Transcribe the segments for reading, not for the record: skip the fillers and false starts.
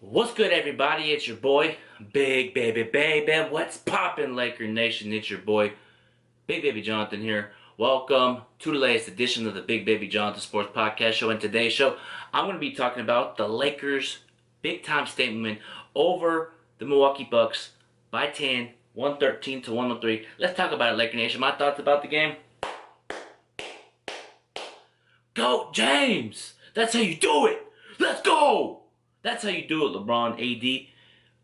What's good, everybody? It's your boy, Big Baby Baby. What's poppin', Laker Nation? It's your boy, Bigbabyjonathan here. Welcome to the latest edition of the Bigbabyjonathan Sports Podcast Show. And today's show, I'm going to be talking about the Lakers' big-time statement over the Milwaukee Bucks by 10, 113 to 103. Let's talk about it, Laker Nation. My thoughts about the game? Go, James! That's how you do it! Let's go! That's how you do it, LeBron, AD.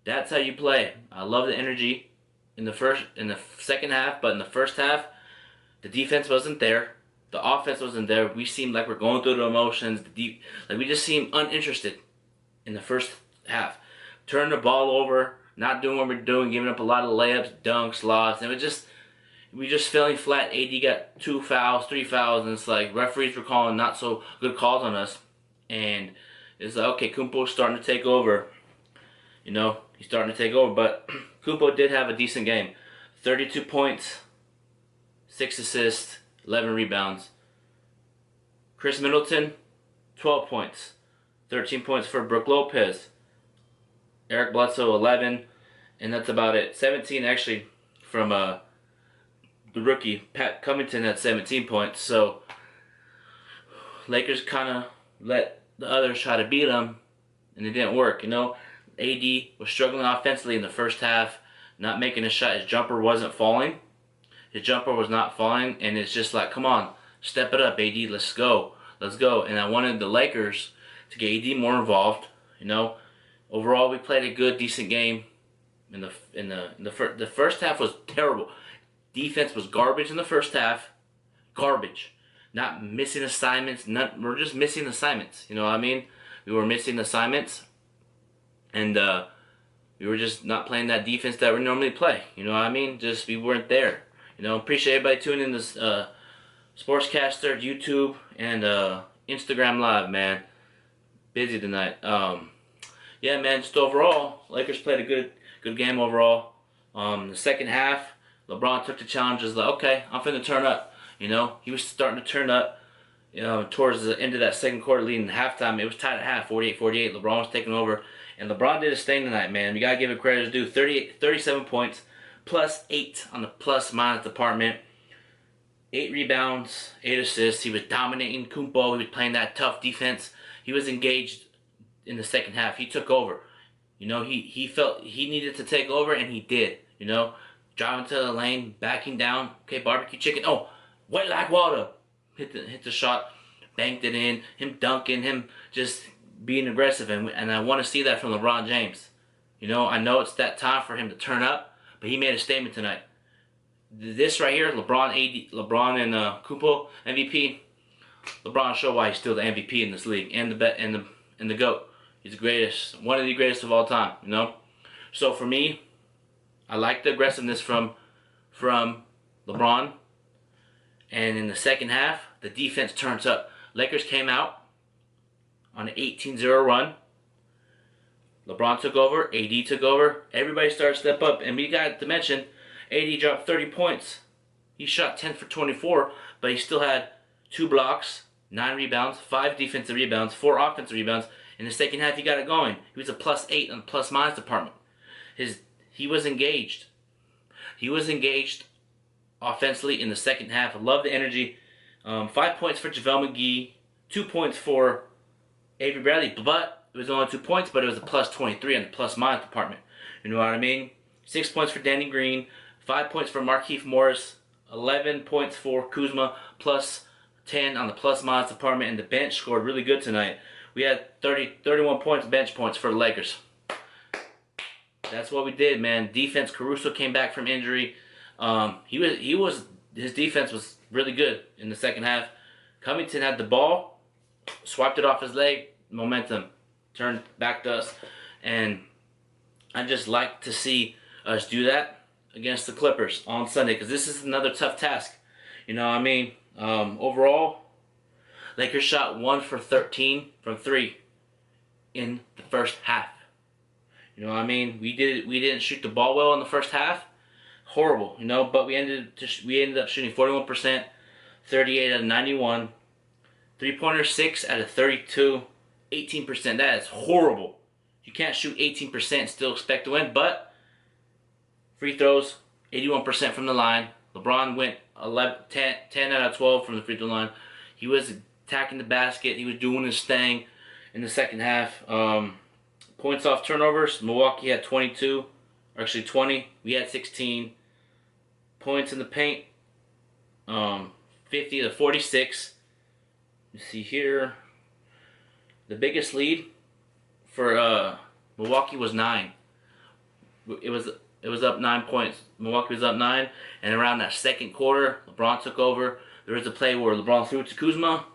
That's how you play. I love the energy in the second half, but in the first half, the defense wasn't there. The offense wasn't there. We seemed like we're going through the emotions. Like we just seemed uninterested in the first half. Turning the ball over, not doing what we're doing, giving up a lot of layups, dunks, lobs, and we just feeling flat. AD got 2 fouls, 3 fouls, and it's like referees were calling not so good calls on us, and it's like, okay, Kumpo's starting to take over. You know, he's starting to take over. But Kumpo did have a decent game. 32 points, 6 assists, 11 rebounds. Chris Middleton, 12 points. 13 points for Brook Lopez. Eric Bledsoe, 11. And that's about it. 17 actually from the rookie. Pat Covington had 17 points. So Lakers kind of let the others try to beat them, and it didn't work. You know, AD was struggling offensively in the first half, not making a shot. His jumper wasn't falling. His jumper was not falling, and it's just like, come on, step it up, AD. Let's go, let's go. And I wanted the Lakers to get AD more involved. You know, overall we played a good, decent game. The first half was terrible. Defense was garbage in the first half, garbage. Not missing assignments. We're just missing assignments. You know what I mean? We were missing assignments, and we were just not playing that defense that we normally play. You know what I mean? Just we weren't there. You know, appreciate everybody tuning in this Sportscaster, YouTube, and Instagram Live, man. Busy tonight. Yeah, man. Just overall, Lakers played a good game overall. The second half, LeBron took the challenge. Was like, okay, I'm finna turn up. You know, he was starting to turn up, you know, towards the end of that second quarter, leading halftime. It was tied at half, 48-48. LeBron was taking over, and LeBron did his thing tonight, man. We got to give it credit to do. 37 points, plus 8 on the plus-minus department. 8 rebounds, 8 assists. He was dominating Kumpo. He was playing that tough defense. He was engaged in the second half. He took over. You know, he felt he needed to take over, and he did. You know, driving to the lane, backing down. Okay, barbecue chicken. Oh, wet like water. Hit the shot, banked it in. Him dunking, him just being aggressive, and I want to see that from LeBron James. You know, I know it's that time for him to turn up, but he made a statement tonight. This right here, LeBron and Kumpo MVP. LeBron showed why he's still the MVP in this league and the GOAT. He's the greatest, one of the greatest of all time. You know, so for me, I like the aggressiveness from LeBron. And in the second half, the defense turns up. Lakers came out on an 18-0 run. LeBron took over. AD took over. Everybody started to step up. And we got to mention, AD dropped 30 points. He shot 10 for 24, but he still had 2 blocks, 9 rebounds, 5 defensive rebounds, 4 offensive rebounds. In the second half, he got it going. He was a plus 8 on the plus-minus department. He was engaged. He was engaged offensively in the second half. I love the energy. 5 points for JaVale McGee, 2 points for Avery Bradley, but it was only 2 points, but it was a plus 23 on the plus-minus department. You know what I mean? 6 points for Danny Green, 5 points for Markieff Morris, 11 points for Kuzma, plus 10 on the plus-minus department, and the bench scored really good tonight. We had 31 points, bench points for the Lakers. That's what we did, man. Defense, Caruso came back from injury. His defense was really good in the second half. Covington had the ball, swiped it off his leg, momentum, turned back to us, and I just like to see us do that against the Clippers on Sunday, because this is another tough task. You know what I mean? Overall, Lakers shot 1 for 13 from 3 in the first half. You know what I mean? We didn't shoot the ball well in the first half. Horrible, you know, but we ended up shooting 41%, 38 out of 91, 3-pointer 6 out of 32, 18%. That is horrible. You can't shoot 18% and still expect to win, but free throws, 81% from the line. LeBron went 10 out of 12 from the free throw line. He was attacking the basket. He was doing his thing in the second half. Points off turnovers, Milwaukee had 22, or actually 20. We had 16. Points in the paint, 50 to 46. You see here, the biggest lead for Milwaukee was 9. It was up 9 points. Milwaukee was up 9, and around that second quarter, LeBron took over. There was a play where LeBron threw it to Kuzma,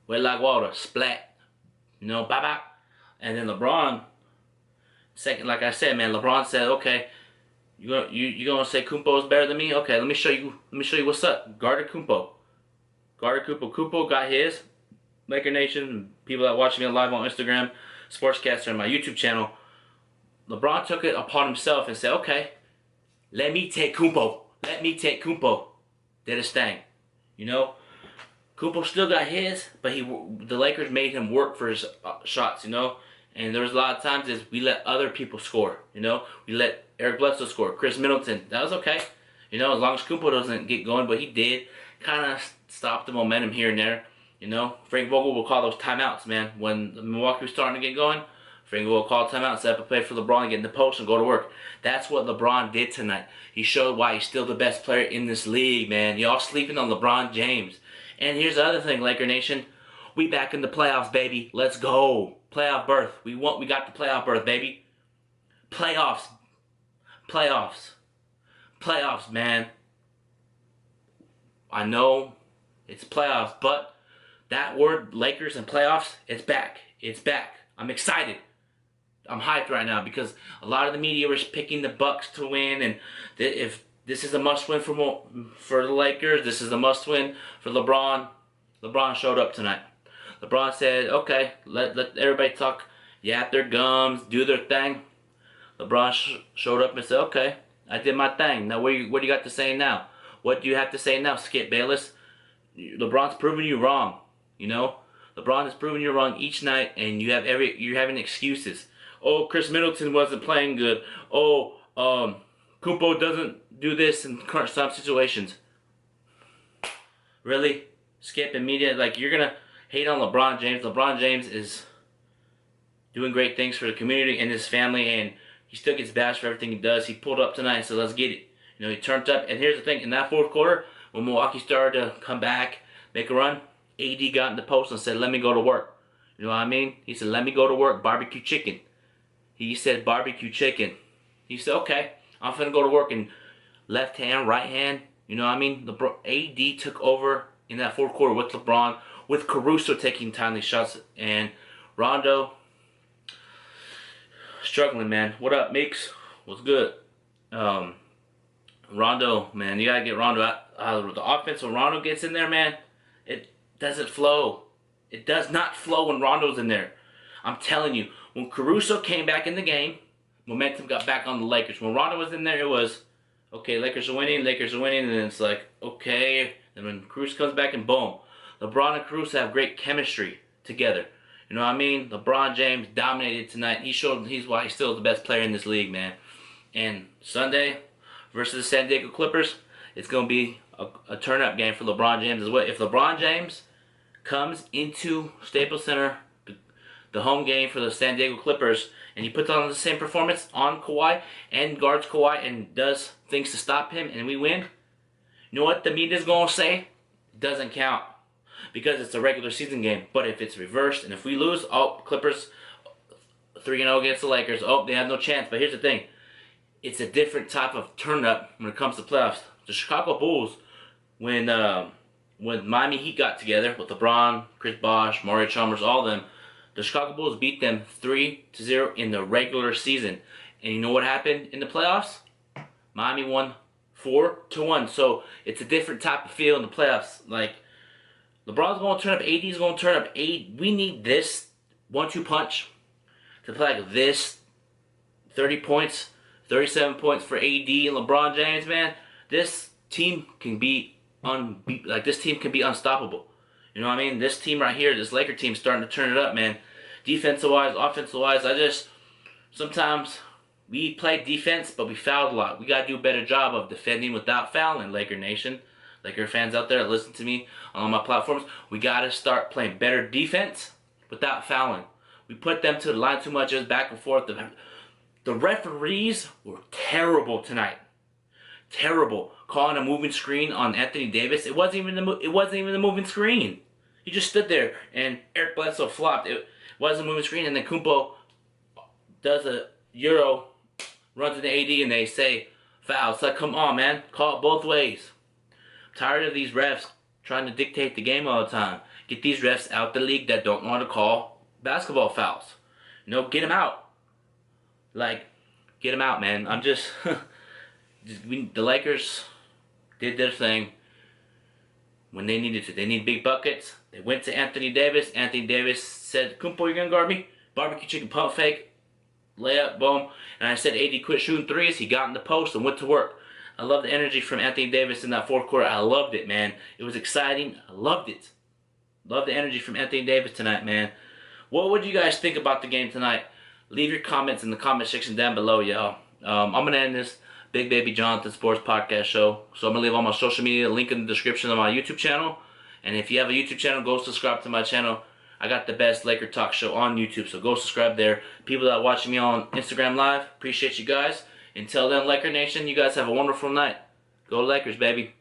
wet like water, splat, bop bop, and then LeBron, second, like I said, man, LeBron said, okay, you gonna say Kumpo is better than me? Okay, let me show you what's up. Guarded Kumpo. Kumpo got his. Laker Nation, people that watch me live on Instagram, Sportscaster, and my YouTube channel. LeBron took it upon himself and said, okay, let me take Kumpo. Did his thing. Kumpo still got his, but the Lakers made him work for his shots, And there was a lot of times we let other people score, We let Eric Bledsoe score, Chris Middleton. That was okay, as long as Kumpo doesn't get going, but he did. Kind of stop the momentum here and there, Frank Vogel will call those timeouts, man. When Milwaukee was starting to get going, Frank Vogel will call timeout, set up a play for LeBron to get in the post and go to work. That's what LeBron did tonight. He showed why he's still the best player in this league, man. Y'all sleeping on LeBron James. And here's the other thing, Laker Nation. We back in the playoffs, baby. Let's go. Playoff berth. We got the playoff berth, baby. Playoffs, man. I know it's playoffs, but that word, Lakers and playoffs, it's back. I'm excited. I'm hyped right now because a lot of the media was picking the Bucks to win, and if this is a must-win for the Lakers, this is a must-win for LeBron. LeBron showed up tonight. LeBron said, okay, let everybody talk, yap their gums, do their thing. LeBron showed up and said, okay, I did my thing. Now what do you got to say now? What do you have to say now, Skip Bayless? LeBron's proving you wrong, LeBron is proving you wrong each night, and you're having excuses. Oh, Chris Middleton wasn't playing good. Oh, Kumpo doesn't do this in crunch time situations. Really? Skip and media, you're gonna hate on LeBron James. LeBron James is doing great things for the community and his family, and he still gets bashed for everything he does. He pulled up tonight, so let's get it. He turned up, and here's the thing: in that fourth quarter, when Milwaukee started to come back, make a run, AD got in the post and said, "Let me go to work." You know what I mean? He said, "Let me go to work, barbecue chicken." He said, "Barbecue chicken." He said, "Okay, I'm finna go to work." And left hand, right hand, you know what I mean? AD took over in that fourth quarter with LeBron, with Caruso taking timely shots, and Rondo struggling, man. What up, Meeks? What's good? Rondo, man, you gotta get Rondo out. The offense, when Rondo gets in there, man, it doesn't flow. It does not flow when Rondo's in there. I'm telling you, when Caruso came back in the game, momentum got back on the Lakers. When Rondo was in there, it was, okay, Lakers are winning, and then it's like, okay. And when Caruso comes back, and boom. LeBron and Caruso have great chemistry together. You know what I mean? LeBron James dominated tonight. He showed why he's still the best player in this league, man. And Sunday versus the San Diego Clippers, it's going to be a turn-up game for LeBron James as well. If LeBron James comes into Staples Center, the home game for the San Diego Clippers, and he puts on the same performance on Kawhi and guards Kawhi and does things to stop him, and we win, you know what the media's going to say? It doesn't count because it's a regular season game. But if it's reversed and if we lose, oh, Clippers 3-0 against the Lakers, oh, they have no chance. But here's the thing. It's a different type of turn-up when it comes to playoffs. The Chicago Bulls, when Miami Heat got together with LeBron, Chris Bosh, Mario Chalmers, all of them, the Chicago Bulls beat them 3-0 in the regular season. And you know what happened in the playoffs? Miami won 4-1. So it's a different type of feel in the playoffs. Like, LeBron's going to turn up, AD's going to turn up. We need this 1-2 punch to play like this. 30 points, 37 points for AD and LeBron James, man. This team can be this team can be unstoppable. You know what I mean? This team right here, this Laker team, starting to turn it up, man. Defensive-wise, offensive-wise, sometimes we play defense, but we fouled a lot. We gotta do a better job of defending without fouling, Laker Nation. Laker fans out there that listen to me on all my platforms, we gotta start playing better defense without fouling. We put them to the line too much, just back and forth. The referees were terrible tonight. Terrible. Calling a moving screen on Anthony Davis. It wasn't even a moving screen. He just stood there and Eric Bledsoe flopped. It wasn't a moving screen, and then Kumpo does a Euro, runs to the AD, and they say foul. It's like, come on, man. Call it both ways. I'm tired of these refs trying to dictate the game all the time. Get these refs out the league that don't want to call basketball fouls. You know, get them out. Like, get them out, man. I'm just... the Lakers did their thing when they needed to. They need big buckets. They went to Anthony Davis. Anthony Davis said, Kumpo, you're going to guard me? Barbecue chicken pump fake. Layup, boom. And I said, AD quit shooting threes. He got in the post and went to work. I love the energy from Anthony Davis in that fourth quarter. I loved it, man. It was exciting. I loved it. Love the energy from Anthony Davis tonight, man. What would you guys think about the game tonight? Leave your comments in the comment section down below, y'all. I'm going to end this Bigbabyjonathan Sports Podcast show. So I'm going to leave all my social media link in the description of my YouTube channel. And if you have a YouTube channel, go subscribe to my channel. I got the best Laker Talk show on YouTube, so go subscribe there. People that are watching me on Instagram Live, appreciate you guys. Until then, Laker Nation, you guys have a wonderful night. Go Lakers, baby.